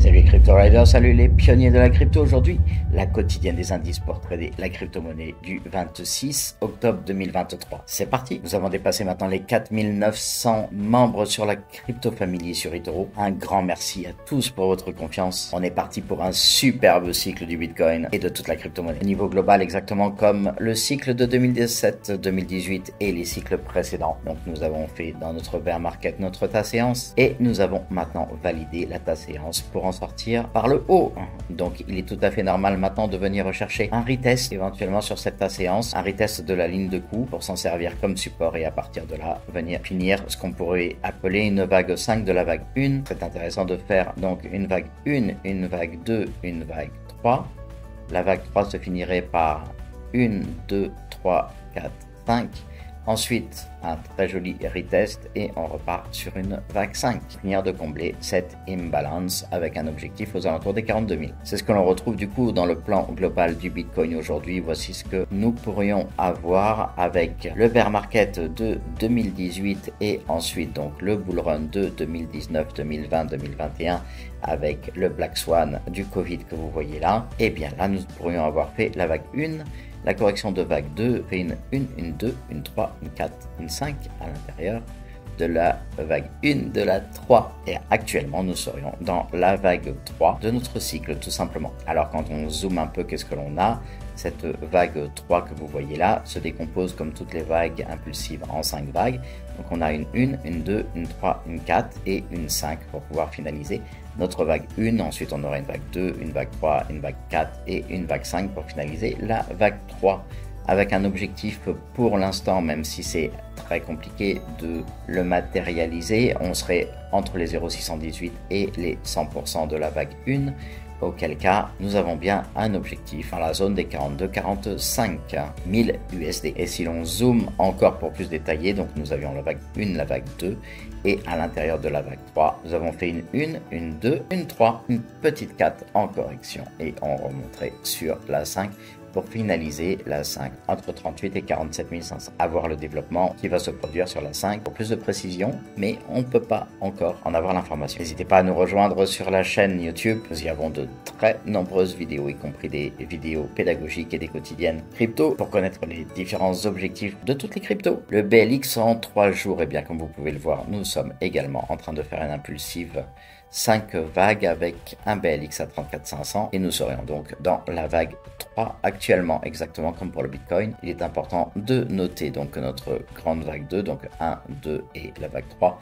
Salut les crypto riders, salut les pionniers de la crypto. Aujourd'hui, la quotidienne des indices pour trader la crypto-monnaie du 26 octobre 2023. C'est parti. Nous avons dépassé maintenant les 4900 membres sur la crypto family sur eToro. Un grand merci à tous pour votre confiance. On est parti pour un superbe cycle du Bitcoin et de toute la crypto-monnaie. Au niveau global, exactement comme le cycle de 2017, 2018 et les cycles précédents. Donc nous avons fait dans notre bear market notre tas séance et nous avons maintenant validé la tas séance pour en sortir par le haut. Donc il est tout à fait normal maintenant de venir rechercher un retest éventuellement sur cette tas séance, un retest de la ligne de coup pour s'en servir comme support et à partir de là venir finir ce qu'on pourrait appeler une vague 5 de la vague 1. C'est intéressant de faire donc une vague 1, une vague 2, une vague 3. La vague 3 se finirait par 1, 2, 3, 4, 5. Ensuite, un très joli retest et on repart sur une vague 5. Finir de combler cette imbalance avec un objectif aux alentours des 42 000. C'est ce que l'on retrouve du coup dans le plan global du Bitcoin aujourd'hui. Voici ce que nous pourrions avoir avec le bear market de 2018 et ensuite donc le bull run de 2019, 2020, 2021 avec le Black Swan du Covid que vous voyez là. Et bien là, nous pourrions avoir fait la vague 1. La correction de vague 2 fait une 1, une 2, une 3, une 4, une 5 à l'intérieur de la vague 1 de la 3. Et actuellement, nous serions dans la vague 3 de notre cycle, tout simplement. Alors, quand on zoome un peu, qu'est-ce que l'on a? Cette vague 3 que vous voyez là se décompose comme toutes les vagues impulsives en 5 vagues. Donc, on a une 1, une 2, une 3, une 4 et une 5 pour pouvoir finaliser notre vague 1. Ensuite, on aura une vague 2, une vague 3, une vague 4 et une vague 5 pour finaliser la vague 3 avec un objectif pour l'instant, même si c'est très compliqué de le matérialiser, on serait entre les 0,618 et les 100% de la vague 1. Auquel cas, nous avons bien un objectif dans la zone des 42-45 000 USD. Et si l'on zoome encore pour plus détailler, donc nous avions la vague 1, la vague 2, et à l'intérieur de la vague 3, nous avons fait une 1, une 2, une 3, une petite 4 en correction, et on remonterait sur la 5 pour finaliser la 5 entre 38 et 47 500. À voir le développement qui va se produire sur la 5 pour plus de précision, mais on ne peut pas encore en avoir l'information. N'hésitez pas à nous rejoindre sur la chaîne YouTube, nous y avons de très nombreuses vidéos, y compris des vidéos pédagogiques et des quotidiennes crypto pour connaître les différents objectifs de toutes les cryptos. Le BLX en 3 jours, et bien comme vous pouvez le voir, nous sommes également en train de faire une impulsive 5 vagues avec un BLX à 34 500 et nous serions donc dans la vague 3 actuellement, exactement comme pour le Bitcoin. Il est important de noter donc notre grande vague 2, donc 1, 2 et la vague 3.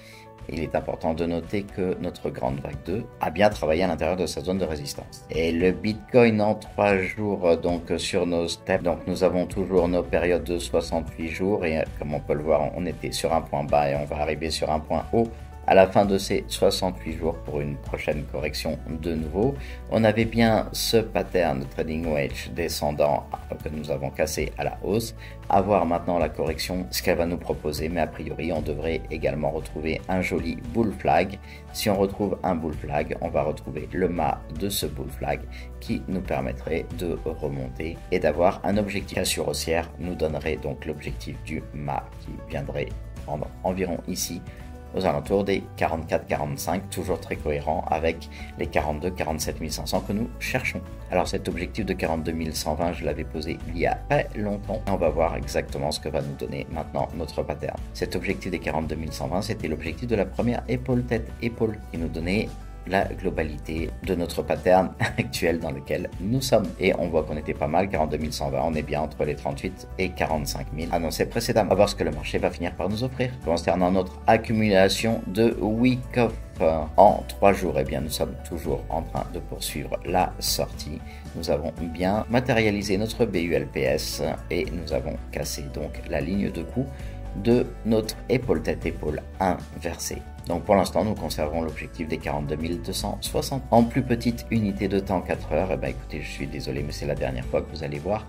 Il est important de noter que notre grande vague 2 a bien travaillé à l'intérieur de sa zone de résistance. Et le Bitcoin en 3 jours, donc sur nos steps, donc nous avons toujours nos périodes de 68 jours et comme on peut le voir, on était sur un point bas et on va arriver sur un point haut à la fin de ces 68 jours pour une prochaine correction de nouveau. On avait bien ce pattern trading wedge descendant que nous avons cassé à la hausse. À voir maintenant la correction, ce qu'elle va nous proposer, mais a priori on devrait également retrouver un joli bull flag. Si on retrouve un bull flag, on va retrouver le mât de ce bull flag qui nous permettrait de remonter et d'avoir un objectif. Cassure haussière nous donnerait donc l'objectif du mât qui viendrait prendre environ ici aux alentours des 44-45, toujours très cohérent avec les 42-47 500 que nous cherchons. Alors cet objectif de 42 120, je l'avais posé il y a très longtemps. On va voir exactement ce que va nous donner maintenant notre pattern. Cet objectif des 42 120, c'était l'objectif de la première épaule tête épaule qui nous donnait la globalité de notre pattern actuel dans lequel nous sommes. Et on voit qu'on était pas mal, 42 120, on est bien entre les 38 et 45 000 annoncés précédemment. On va voir ce que le marché va finir par nous offrir. Concernant notre accumulation de week off en 3 jours, eh bien nous sommes toujours en train de poursuivre la sortie. Nous avons bien matérialisé notre BULPS et nous avons cassé donc la ligne de coup de notre épaule tête épaule inversée. Donc pour l'instant, nous conservons l'objectif des 42 260. En plus petite unité de temps 4 heures, eh bien, écoutez, je suis désolé, mais c'est la dernière fois que vous allez voir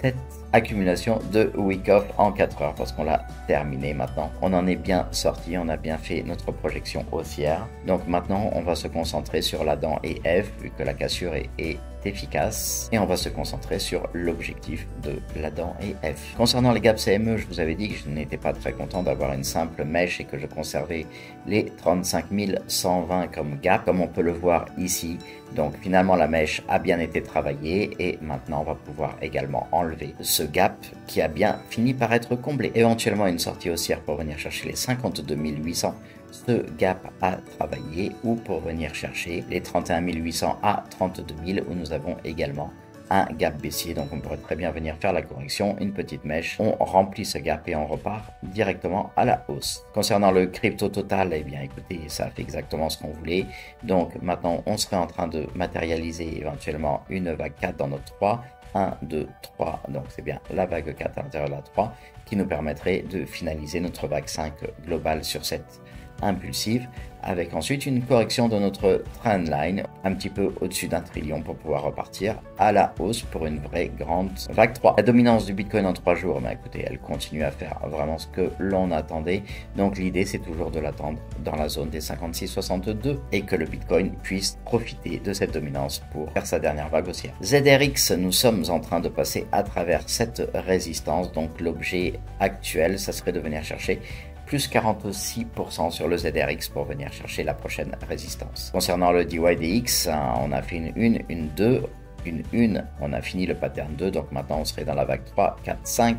cette accumulation de week off en 4 heures parce qu'on l'a terminé maintenant. On en est bien sorti, on a bien fait notre projection haussière. Donc maintenant, on va se concentrer sur la dent EF vu que la cassure est efficace et on va se concentrer sur l'objectif de l'Adam et F. Concernant les gaps CME, je vous avais dit que je n'étais pas très content d'avoir une simple mèche et que je conservais les 35 120 comme gap, comme on peut le voir ici. Donc finalement la mèche a bien été travaillée et maintenant on va pouvoir également enlever ce gap qui a bien fini par être comblé. Éventuellement une sortie haussière pour venir chercher les 52 800, ce gap à travailler, ou pour venir chercher les 31 800 à 32 000 où nous avons également un gap baissier. Donc on pourrait très bien venir faire la correction, une petite mèche, on remplit ce gap et on repart directement à la hausse. Concernant le crypto total, eh bien écoutez, ça fait exactement ce qu'on voulait. Donc maintenant on serait en train de matérialiser éventuellement une vague 4 dans notre 3. 1, 2, 3, donc c'est bien la vague 4 à l'intérieur de la 3 qui nous permettrait de finaliser notre vague 5 globale sur cette impulsive, avec ensuite une correction de notre trendline un petit peu au-dessus d'1 trillion pour pouvoir repartir à la hausse pour une vraie grande vague 3. La dominance du Bitcoin en 3 jours, mais écoutez, elle continue à faire vraiment ce que l'on attendait. Donc l'idée, c'est toujours de l'attendre dans la zone des 56,62 et que le Bitcoin puisse profiter de cette dominance pour faire sa dernière vague haussière. ZRX, nous sommes en train de passer à travers cette résistance. Donc l'objet actuel, ça serait de venir chercher plus 46% sur le ZRX pour venir chercher la prochaine résistance. Concernant le DYDX, on a fait une 2, une, on a fini le pattern 2, donc maintenant on serait dans la vague 3, 4, 5.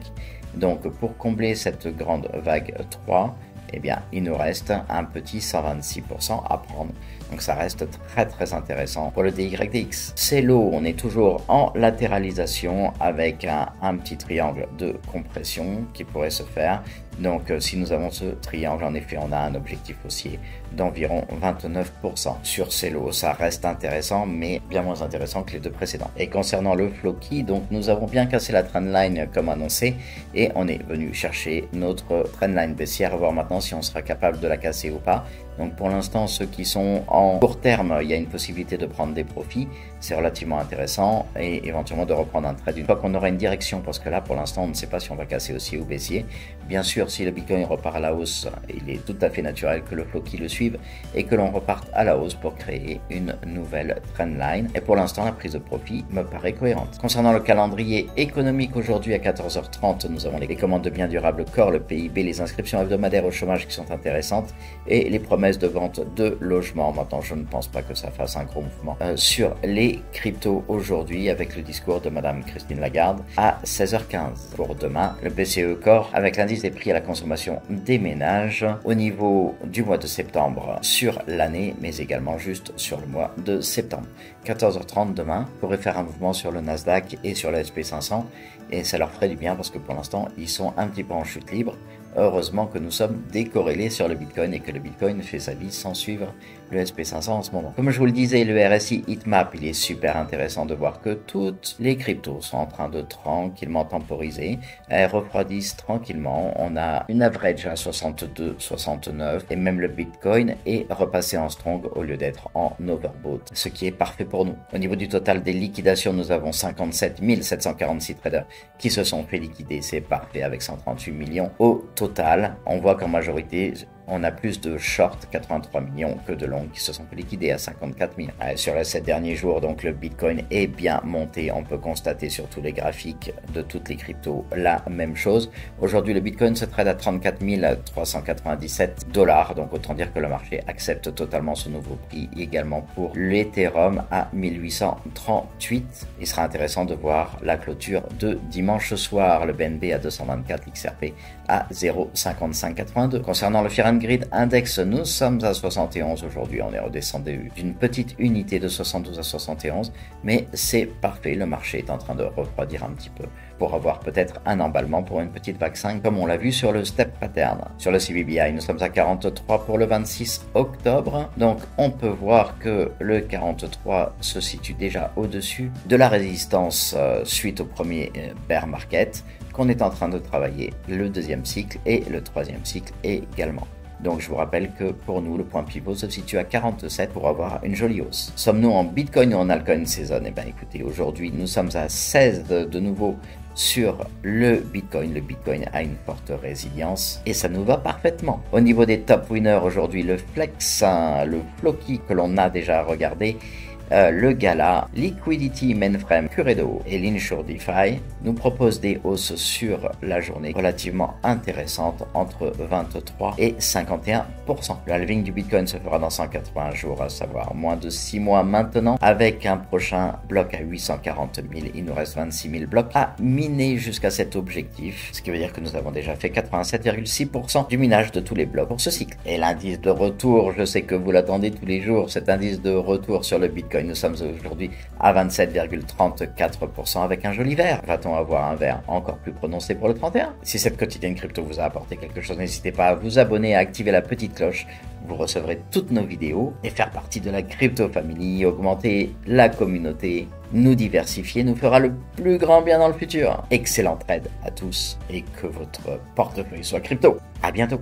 Donc pour combler cette grande vague 3, eh bien il nous reste un petit 126% à prendre. Donc ça reste très intéressant pour le DYDX. CELO, on est toujours en latéralisation avec un petit triangle de compression qui pourrait se faire. Donc si nous avons ce triangle, en effet, on a un objectif haussier d'environ 29%. Sur CELO, ça reste intéressant, mais bien moins intéressant que les deux précédents. Et concernant le Floki, donc nous avons bien cassé la trendline comme annoncé, et on est venu chercher notre trendline baissière, voir maintenant si on sera capable de la casser ou pas. Donc pour l'instant, ceux qui sont en court terme, il y a une possibilité de prendre des profits, c'est relativement intéressant, et éventuellement de reprendre un trade une fois qu'on aura une direction, parce que là pour l'instant on ne sait pas si on va casser haussier ou baissier. Bien sûr, si le Bitcoin repart à la hausse, il est tout à fait naturel que le Floki le suive et que l'on reparte à la hausse pour créer une nouvelle trendline. Et pour l'instant, la prise de profit me paraît cohérente. Concernant le calendrier économique, aujourd'hui à 14h30, nous avons les commandes de biens durables corps, le PIB, les inscriptions hebdomadaires au chômage qui sont intéressantes et les promesses de vente de logements. Maintenant, je ne pense pas que ça fasse un gros mouvement sur les cryptos aujourd'hui, avec le discours de Madame Christine Lagarde à 16h15. Pour demain, le PCE Core avec l'indice des prix à la consommation des ménages au niveau du mois de septembre sur l'année, mais également juste sur le mois de septembre. 14h30 demain, pourrait faire un mouvement sur le Nasdaq et sur le SP500 et ça leur ferait du bien parce que pour l'instant, ils sont un petit peu en chute libre. Heureusement que nous sommes décorrélés sur le Bitcoin et que le Bitcoin fait sa vie sans suivre le SP500 en ce moment. Comme je vous le disais, le RSI Heatmap, il est super intéressant de voir que toutes les cryptos sont en train de tranquillement temporiser. Elles refroidissent tranquillement. On a une average à 62, 69 et même le Bitcoin est repassé en strong au lieu d'être en overbought, ce qui est parfait pour nous. Au niveau du total des liquidations, nous avons 57 746 traders qui se sont fait liquider. C'est parfait avec 138 millions au total. On voit qu'en majorité, on a plus de shorts, 83 millions, que de longs qui se sont liquidés à 54 millions. Sur les 7 derniers jours, donc le Bitcoin est bien monté. On peut constater sur tous les graphiques de toutes les cryptos la même chose. Aujourd'hui, le Bitcoin se trade à 34 397 $. Donc autant dire que le marché accepte totalement ce nouveau prix. Également pour l'Ethereum à 1838. Il sera intéressant de voir la clôture de dimanche soir. Le BNB à 224, l'XRP à 0,5582. Concernant le Fear and Greed Index, nous sommes à 71 aujourd'hui, on est redescendu d'une petite unité de 72 à 71, mais c'est parfait, le marché est en train de refroidir un petit peu pour avoir peut-être un emballement pour une petite vague 5 comme on l'a vu sur le step pattern. Sur le CBBI, nous sommes à 43 pour le 26 octobre, donc on peut voir que le 43 se situe déjà au-dessus de la résistance suite au premier bear market qu'on est en train de travailler, le deuxième cycle et le troisième cycle également. Donc je vous rappelle que pour nous, le point pivot se situe à 47 pour avoir une jolie hausse. Sommes-nous en Bitcoin ou en altcoin season? Eh bien écoutez, aujourd'hui nous sommes à 16 de nouveau sur le Bitcoin. Le Bitcoin a une forte résilience et ça nous va parfaitement. Au niveau des top winners aujourd'hui, le Flex, le Floki que l'on a déjà regardé, le gala Liquidity Mainframe Curedo et l'Insure DeFi nous proposent des hausses sur la journée relativement intéressantes entre 23 et 51%. Le halving du Bitcoin se fera dans 180 jours, à savoir moins de 6 mois maintenant, avec un prochain bloc à 840 000. Il nous reste 26 000 blocs à miner jusqu'à cet objectif, ce qui veut dire que nous avons déjà fait 87,6% du minage de tous les blocs pour ce cycle. Et l'indice de retour, je sais que vous l'attendez tous les jours, cet indice de retour sur le Bitcoin, nous sommes aujourd'hui à 27,34% avec un joli vert. Va-t-on avoir un vert encore plus prononcé pour le 31? Si cette quotidienne crypto vous a apporté quelque chose, n'hésitez pas à vous abonner, à activer la petite cloche. Vous recevrez toutes nos vidéos et faire partie de la Crypto Family, augmenter la communauté, nous diversifier, nous fera le plus grand bien dans le futur. Excellent trade à tous et que votre portefeuille soit crypto. À bientôt.